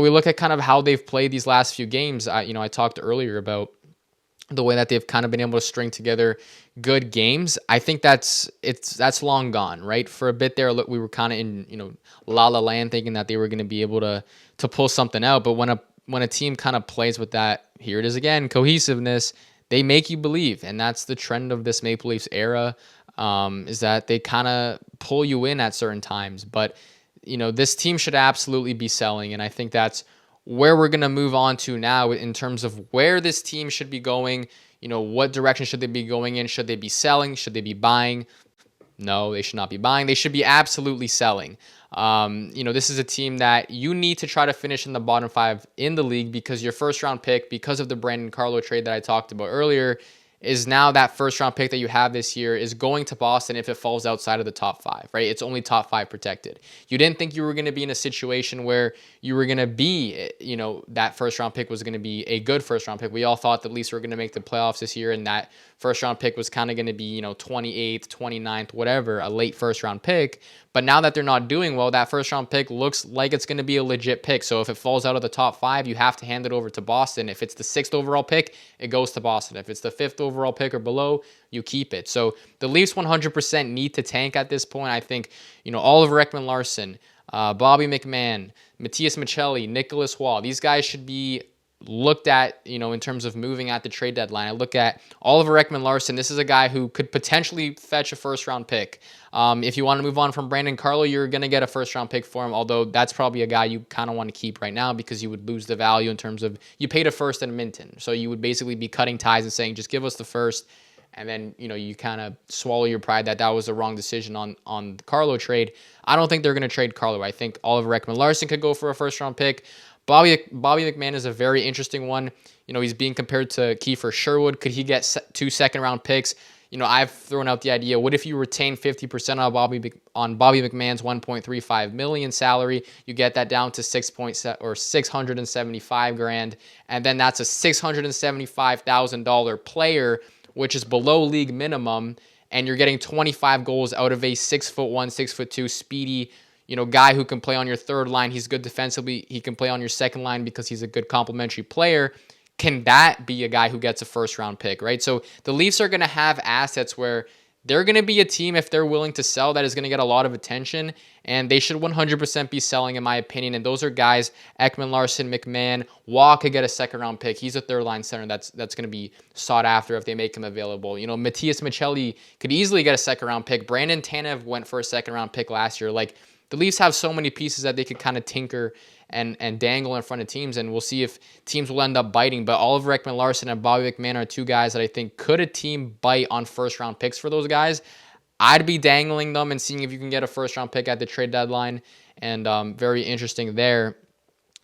we look at kind of how they've played these last few games. I talked earlier about the way that they've kind of been able to string together good games. I think that's long gone, right? For a bit there, look, we were kind of in, la la land, thinking that they were going to be able to pull something out. But when a team kind of plays with that, here it is again, cohesiveness, they make you believe, and that's the trend of this Maple Leafs era. Is that they kind of pull you in at certain times. But this team should absolutely be selling, and I think that's where we're going to move on to now in terms of where this team should be going. What direction should they be going in? Should they be selling? Should they be buying? No, they should not be buying. They should be absolutely selling. This is a team that you need to try to finish in the bottom 5 in the league, because your first round pick, because of the Brandon Carlo trade that I talked about earlier, is now that first round pick that you have this year is going to Boston if it falls outside of the top 5, right? It's only top 5 protected. You didn't think you were going to be in a situation where you were going to be, that first round pick was going to be a good first round pick. We all thought the Leafs were going to make the playoffs this year, and that first round pick was kind of going to be, 28th, 29th, whatever, a late first round pick. But now that they're not doing well, that first round pick looks like it's going to be a legit pick. So if it falls out of the top 5, you have to hand it over to Boston. If it's the 6th overall pick, it goes to Boston. If it's the 5th overall pick or below, you keep it. So the Leafs 100% need to tank at this point. I think, Oliver Ekman-Larsson, Bobby McMann, Matthias Michelli, Nicholas Wall, these guys should be looked at, in terms of moving at the trade deadline. I look at Oliver Ekman-Larsson. This is a guy who could potentially fetch a first-round pick. If you want to move on from Brandon Carlo, you're going to get a first-round pick for him, although that's probably a guy you kind of want to keep right now, because you would lose the value in terms of you paid a first and a Minton. So you would basically be cutting ties and saying, just give us the first, and then, you kind of swallow your pride that was the wrong decision on the Carlo trade. I don't think they're going to trade Carlo. I think Oliver Ekman-Larsson could go for a first-round pick. Bobby McMann is a very interesting one. He's being compared to Kiefer Sherwood. Could he get 2 second-round picks? I've thrown out the idea, what if you retain 50% on Bobby McMann's $1.35 million salary? You get that down to $675,000, and then that's a $675,000 player, which is below league minimum, and you're getting 25 goals out of a 6'1", 6'2", speedy, guy who can play on your third line. He's good defensively. He can play on your second line because he's a good complementary player. Can that be a guy who gets a first-round pick, right? So the Leafs are going to have assets where they're going to be a team, if they're willing to sell, that is going to get a lot of attention, and they should 100% be selling, in my opinion. And those are guys, Ekman-Larsson, McMann. Waugh could get a second-round pick. He's a third-line center that's going to be sought after if they make him available. Matthias Michelli could easily get a second-round pick. Brandon Tanev went for a second-round pick last year. The Leafs have so many pieces that they could kind of tinker and dangle in front of teams, and we'll see if teams will end up biting. But Oliver Ekman-Larsson and Bobby McMann are 2 guys that I think, could a team bite on first-round picks for those guys? I'd be dangling them and seeing if you can get a first-round pick at the trade deadline, and very interesting there.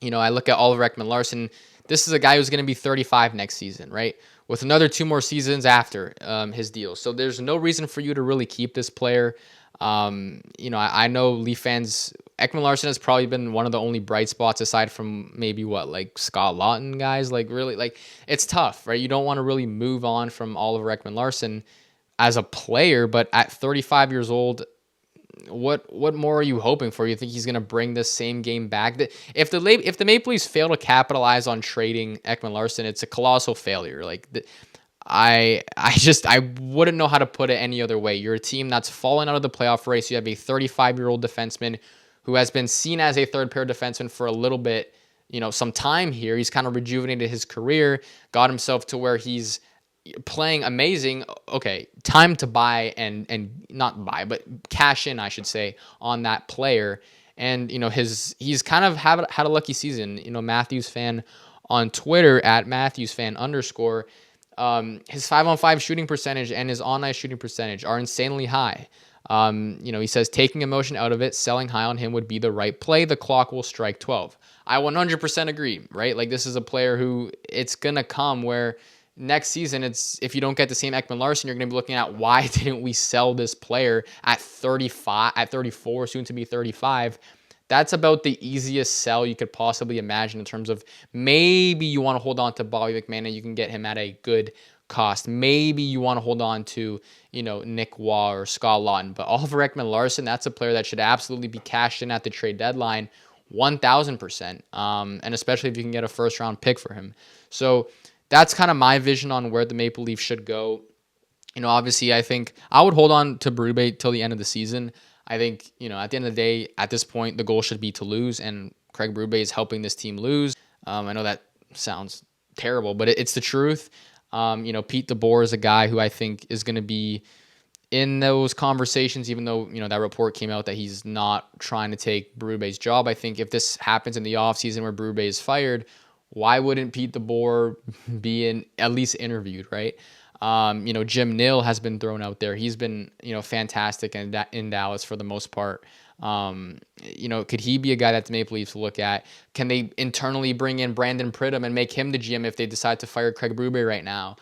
I look at Oliver Ekman-Larsson. This is a guy who's going to be 35 next season, right? With another 2 more seasons after his deal. So there's no reason for you to really keep this player. I know Leaf fans, Ekman-Larsson has probably been one of the only bright spots aside from maybe Scott Laughton guys. Really, it's tough, right? You don't want to really move on from Oliver Ekman-Larsson as a player, but at 35 years old, what more are you hoping for? You think he's going to bring this same game back? If the Maple Leafs fail to capitalize on trading Ekman-Larsson, it's a colossal failure. I wouldn't know how to put it any other way. You're a team that's fallen out of the playoff race. You have a 35-year-old defenseman who has been seen as a third-pair defenseman for a little bit, some time here. He's kind of rejuvenated his career, got himself to where he's playing amazing. Okay, time to buy and not buy, but cash in, I should say, on that player. And, he's kind of had a lucky season. Matthews fan on Twitter at @MatthewsFan_. His 5-on-5 shooting percentage and his on-ice shooting percentage are insanely high. He says taking emotion out of it, selling high on him would be the right play. The clock will strike 12. I 100% agree, right? This is a player who it's going to come where next season, if you don't get the same Ekman-Larsson, you're going to be looking at why didn't we sell this player at 34, soon to be 35. That's about the easiest sell you could possibly imagine in terms of maybe you want to hold on to Bobby McMann and you can get him at a good cost. Maybe you want to hold on to, Nick Waugh or Scott Laughton. But Oliver Ekman-Larsson, that's a player that should absolutely be cashed in at the trade deadline. 1000%. And especially if you can get a first round pick for him. So that's kind of my vision on where the Maple Leafs should go. Obviously, I think I would hold on to Berube till the end of the season. I think, at the end of the day, at this point, the goal should be to lose, and Craig Berube is helping this team lose. I know that sounds terrible, but it's the truth. Pete DeBoer is a guy who I think is going to be in those conversations, even though, that report came out that he's not trying to take Berube's job. I think if this happens in the offseason where Berube is fired, why wouldn't Pete DeBoer be at least interviewed, right? Jim Nill has been thrown out there. He's been, fantastic in Dallas for the most part. Could he be a guy that the Maple Leafs look at? Can they internally bring in Brandon Pridham and make him the GM if they decide to fire Craig Berube right now?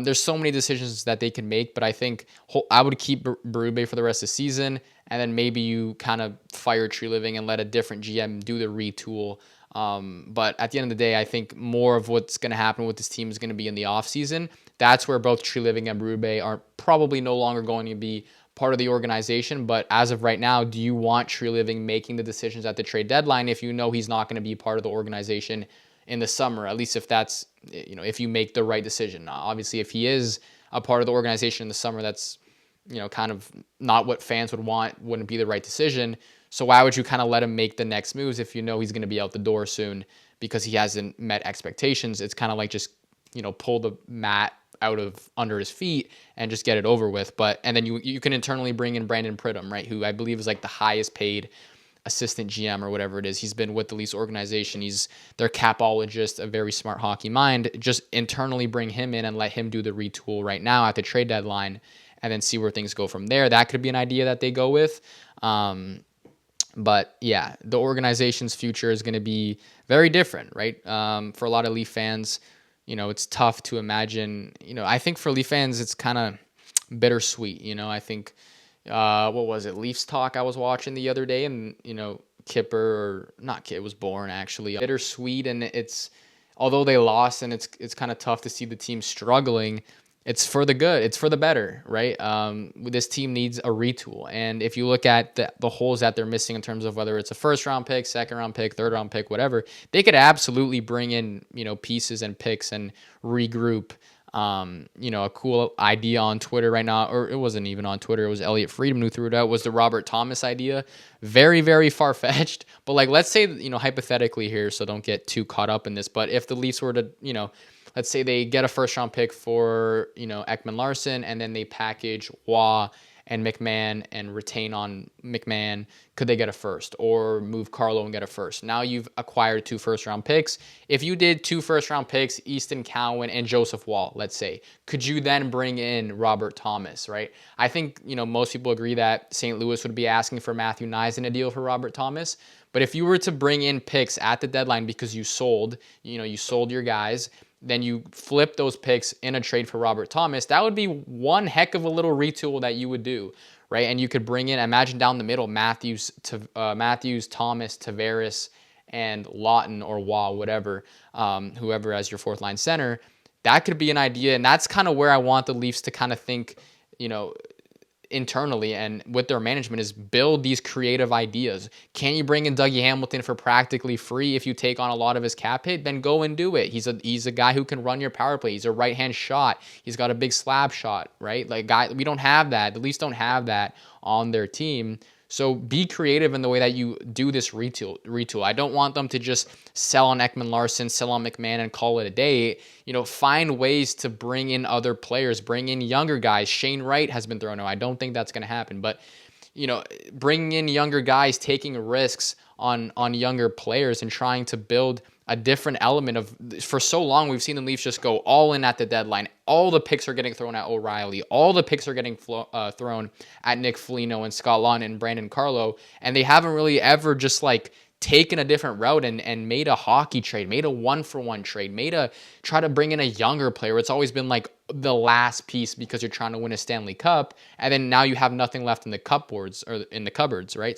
There's so many decisions that they can make, but I think I would keep Berube for the rest of the season, and then maybe you kind of fire Tree Living and let a different GM do the retool. But at the end of the day, I think more of what's going to happen with this team is going to be in the offseason. That's where both Tree Living and Berube are probably no longer going to be part of the organization. But as of right now, do you want Tree Living making the decisions at the trade deadline if you know he's not going to be part of the organization in the summer? At least if that's, if you make the right decision. Obviously, if he is a part of the organization in the summer, that's, kind of not what fans would want, wouldn't be the right decision. So why would you kind of let him make the next moves if you know he's going to be out the door soon because he hasn't met expectations? It's kind of like just, pull the mat out of under his feet and just get it over with. And then you can internally bring in Brandon Pridham, right, who I believe is like the highest paid assistant GM or whatever it is. He's been with the Leafs organization. He's their capologist, a very smart hockey mind. Just internally bring him in and let him do the retool right now at the trade deadline and then see where things go from there. That could be an idea that they go with. But yeah, the organization's future is going to be very different, right? For a lot of Leaf fans, it's tough to imagine. I think for Leaf fans, it's kind of bittersweet. I think, what was it? Leafs Talk I was watching the other day, and, Kipper was born actually. Bittersweet, and although they lost, and it's kind of tough to see the team struggling. It's for the good. It's for the better, right? This team needs a retool. And if you look at the holes that they're missing in terms of whether it's a first-round pick, second-round pick, third-round pick, whatever, they could absolutely bring in, pieces and picks and regroup. A cool idea on Twitter right now, or it wasn't even on Twitter, it was Elliot Friedman who threw it out, was the Robert Thomas idea. Very, very far-fetched. But, let's say, hypothetically here, so don't get too caught up in this, but if the Leafs were to, let's say they get a first-round pick for, Ekman Larson, and then they package Waugh and McMahon and retain on McMahon. Could they get a first or move Carlo and get a first? Now you've acquired 2 first-round picks. If you did 2 first-round picks, Easton Cowan and Joseph Waugh, let's say, could you then bring in Robert Thomas, right? I think, most people agree that St. Louis would be asking for Matthew Knies in a deal for Robert Thomas. But if you were to bring in picks at the deadline because you sold your guys, then you flip those picks in a trade for Robert Thomas, that would be one heck of a little retool that you would do, right? And you could bring in, imagine down the middle, Matthews, Thomas, Tavares, and Lawton or Waugh, whatever, whoever as your fourth line center. That could be an idea, and that's kind of where I want the Leafs to kind of think, internally and with their management, is build these creative ideas. Can you bring in Dougie Hamilton for practically free if you take on a lot of his cap hit? Then go and do it. He's a guy who can run your power play. He's a right-hand shot. He's got a big slab shot, right? We don't have that. The Leafs don't have that on their team. So be creative in the way that you do this retool. I don't want them to just sell on Ekman Larson, sell on McMahon, and call it a day. Find ways to bring in other players, bring in younger guys. Shane Wright has been thrown out. I don't think that's going to happen. But, bringing in younger guys, taking risks on younger players and trying to build a different element of. For so long, we've seen the Leafs just go all in at the deadline. All the picks are getting thrown at O'Reilly. All the picks are getting thrown at Nick Foligno and Scott Laughton and Brandon Carlo. And they haven't really ever just taken a different route and made a hockey trade, made a 1-for-1 trade, try to bring in a younger player. It's always been the last piece because you're trying to win a Stanley Cup. And then now you have nothing left in the cupboards, right?